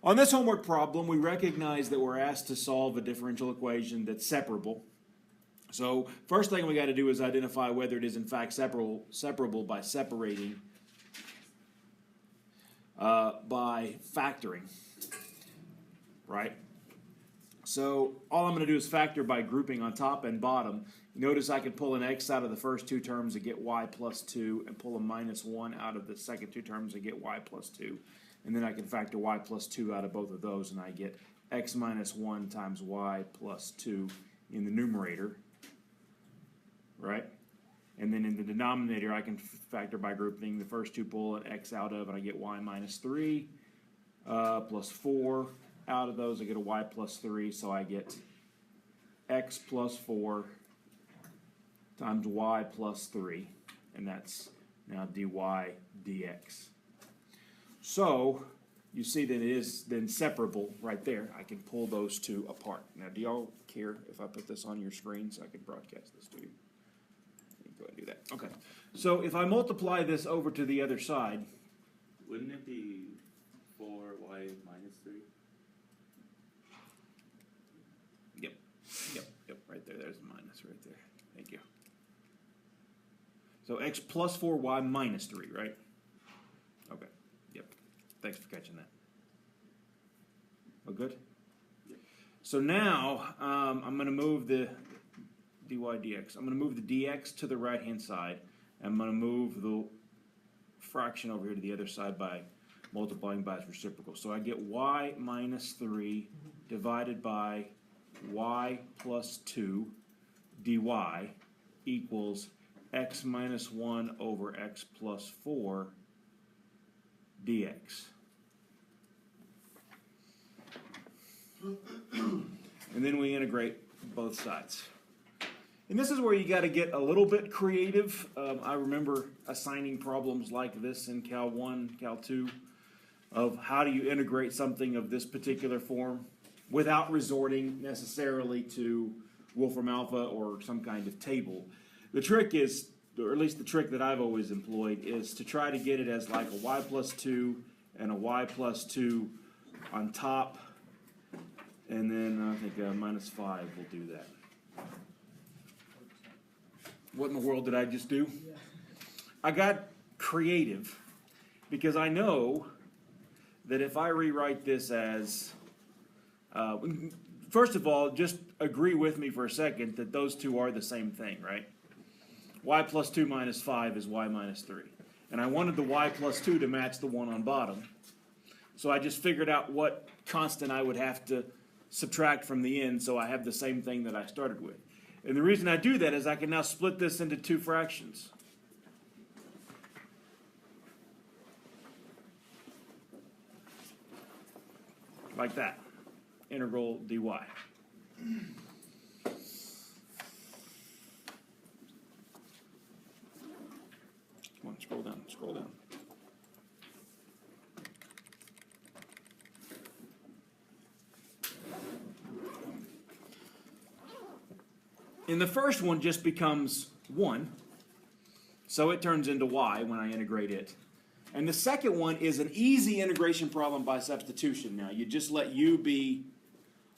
On this homework problem, we recognize that we're asked to solve a differential equation that's separable. So first thing we got to do is identify whether it is in fact separable by separating by factoring, right? So all I'm going to do is factor by grouping on top and bottom. Notice I can pull an x out of the first two terms and get y plus 2, and pull a minus 1 out of the second two terms and get y plus 2. And then I can factor y plus 2 out of both of those, and I get x minus 1 times y plus 2 in the numerator, right? And then in the denominator, I can factor by grouping the first two, pull an x out of, and I get y minus 3 plus 4. Out of those, I get a y plus 3, so I get x plus 4 times y plus 3, and that's now dy dx. So you see that it is then separable right there. I can pull those two apart. Now, do y'all care if I put this on your screen so I can broadcast this to you? Go ahead and do that. Okay. So if I multiply this over to the other side, wouldn't it be 4y minus 3? Yep, right there. There's a minus right there. Thank you. So x plus 4y minus 3, right? Okay. Yep. Thanks for catching that. Oh, good? Yep. So now I'm going to move the dy dx. I'm going to move the dx to the right-hand side. I'm going to move the fraction over here to the other side by multiplying by its reciprocal. So I get y minus 3 divided by y plus 2 dy equals x minus 1 over x plus 4 dx. And then we integrate both sides. And this is where you got to get a little bit creative. I remember assigning problems like this in Cal 1, Cal 2, of how do you integrate something of this particular form without resorting necessarily to Wolfram Alpha or some kind of table. The trick is, or at least the trick that I've always employed, is to try to get it as like a y plus 2 and a y plus 2 on top, and then I think minus 5 will do that. What in the world did I just do? I got creative because I know that if I rewrite this as first of all, just agree with me for a second that those two are the same thing, right? Y plus 2 minus 5 is y minus 3. And I wanted the y plus 2 to match the one on bottom. So I just figured out what constant I would have to subtract from the end so I have the same thing that I started with. And the reason I do that is I can now split this into two fractions. Like that. Integral dy. Come on, scroll down, scroll down. And the first one just becomes 1, so it turns into y when I integrate it. And the second one is an easy integration problem by substitution. Now, you just let u be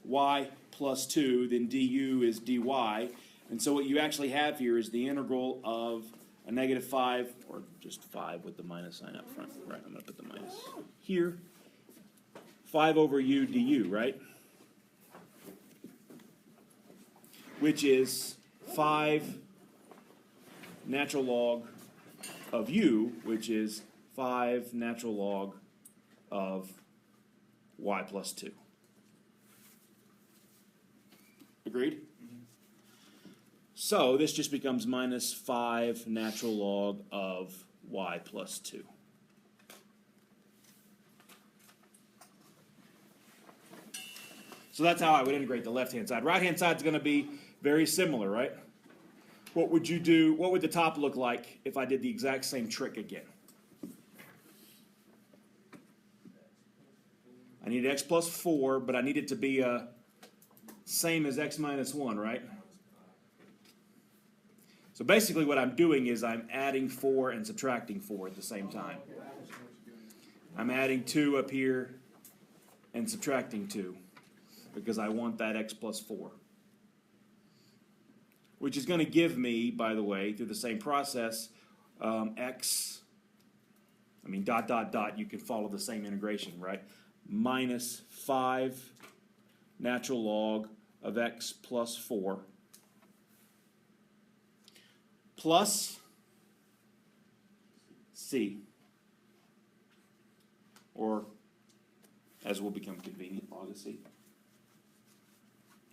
y plus 2, then du is dy. And so what you actually have here is the integral of a negative 5, or just 5 with the minus sign up front. Right, I'm going to put the minus here. 5 over u du, right? Which is 5 natural log of u, which is 5 natural log of y plus 2. Agreed? Mm-hmm. So this just becomes minus 5 natural log of y plus 2. So that's how I would integrate the left-hand side. Right-hand side is going to be very similar, right? What would you do? What would the top look like if I did the exact same trick again? I need x plus 4, but I need it to be same as x minus 1, right? So basically what I'm doing is I'm adding 4 and subtracting 4 at the same time. I'm adding 2 up here and subtracting 2, because I want that x plus 4. Which is going to give me, by the way, through the same process, x, dot, dot, dot, you can follow the same integration, right? Minus 5 natural log of x plus 4 plus c, or as will become convenient, log of c.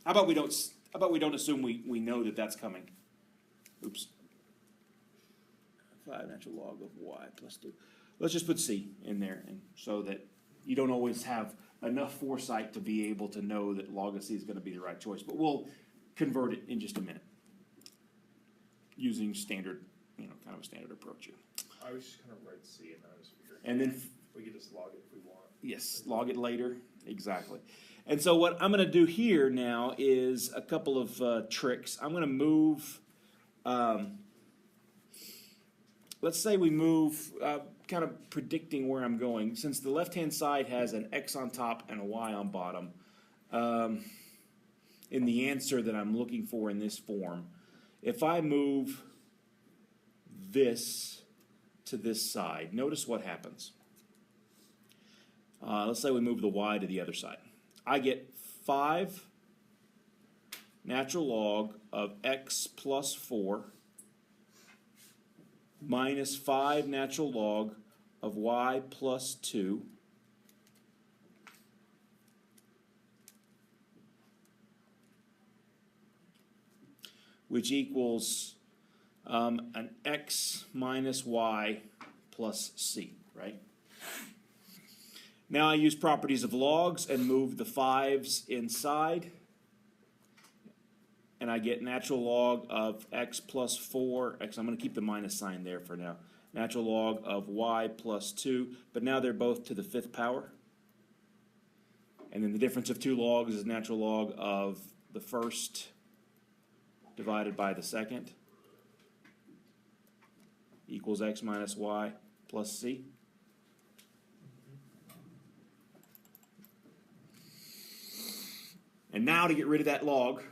How about we don't assume we know that that's coming? Oops. 5 natural log of y plus 2. Let's just put c in there, and so that you don't always have enough foresight to be able to know that log of c is going to be the right choice. But we'll convert it in just a minute using standard, kind of a standard approach here. I was just gonna write C and I was figuring. And then we could just log it if we want. yes, log it later. Exactly. And so what I'm going to do here now is a couple of tricks. I'm going to move, let's say we move, kind of predicting where I'm going. Since the left-hand side has an x on top and a y on bottom, in the answer that I'm looking for in this form, if I move this to this side, notice what happens. Let's say we move the y to the other side. I get 5 natural log of x plus 4 minus 5 natural log of y plus 2 which equals an x minus y plus c, right? Now I use properties of logs and move the 5s inside, and I get natural log of x plus 4, I'm going to keep the minus sign there for now, natural log of y plus 2, but now they're both to the 5th power. And then the difference of 2 logs is natural log of the first divided by the second equals x minus y plus c. And now to get rid of that log,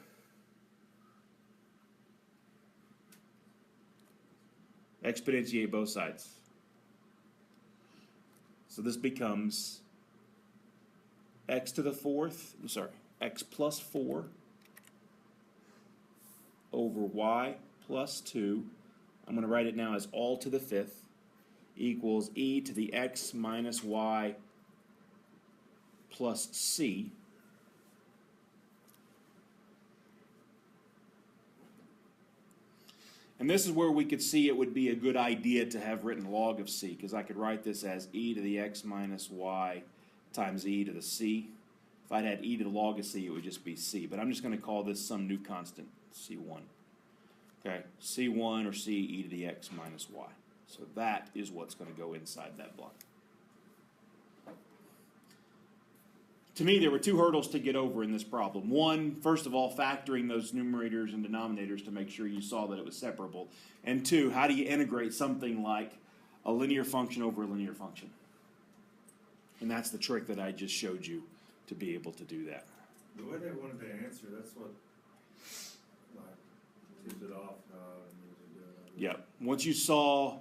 exponentiate both sides. So this becomes x to the 4th, x plus 4 over y plus 2. I'm going to write it now as all to the 5th equals e to the x minus y plus c. And this is where we could see it would be a good idea to have written log of c, because I could write this as e to the x minus y times e to the c. If I'd had e to the log of c, it would just be c. But I'm just going to call this some new constant, c1. Okay, c1 or c e to the x minus y. So that is what's going to go inside that block. To me, there were 2 hurdles to get over in this problem. One, first of all, factoring those numerators and denominators to make sure you saw that it was separable. And 2, how do you integrate something like a linear function over a linear function? And that's the trick that I just showed you to be able to do that. The way they wanted to answer, that's what tipped it off how I needed to do it. Yeah. Once you saw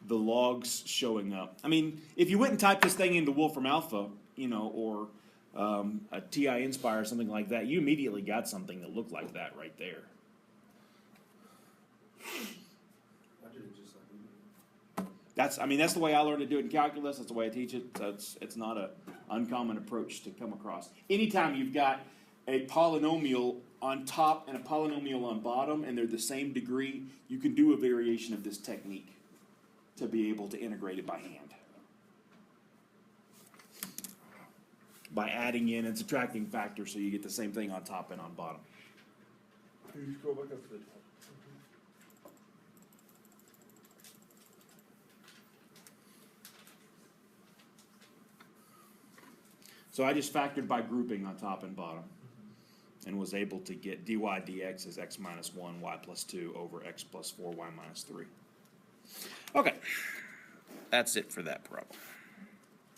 the logs showing up. I mean, if you went and typed this thing into Wolfram Alpha, or a TI Inspire or something like that, you immediately got something that looked like that right there. I did it just like you did. That's the way I learned to do it in calculus. That's the way I teach it. So it's not an uncommon approach to come across. Anytime you've got a polynomial on top and a polynomial on bottom, and they're the same degree, you can do a variation of this technique to be able to integrate it by hand. By adding in and subtracting factors so you get the same thing on top and on bottom. Can you scroll back up to the top? So I just factored by grouping on top and bottom and was able to get dy dx as x minus 1, y plus 2 over x plus 4, y minus 3. Okay, that's it for that problem.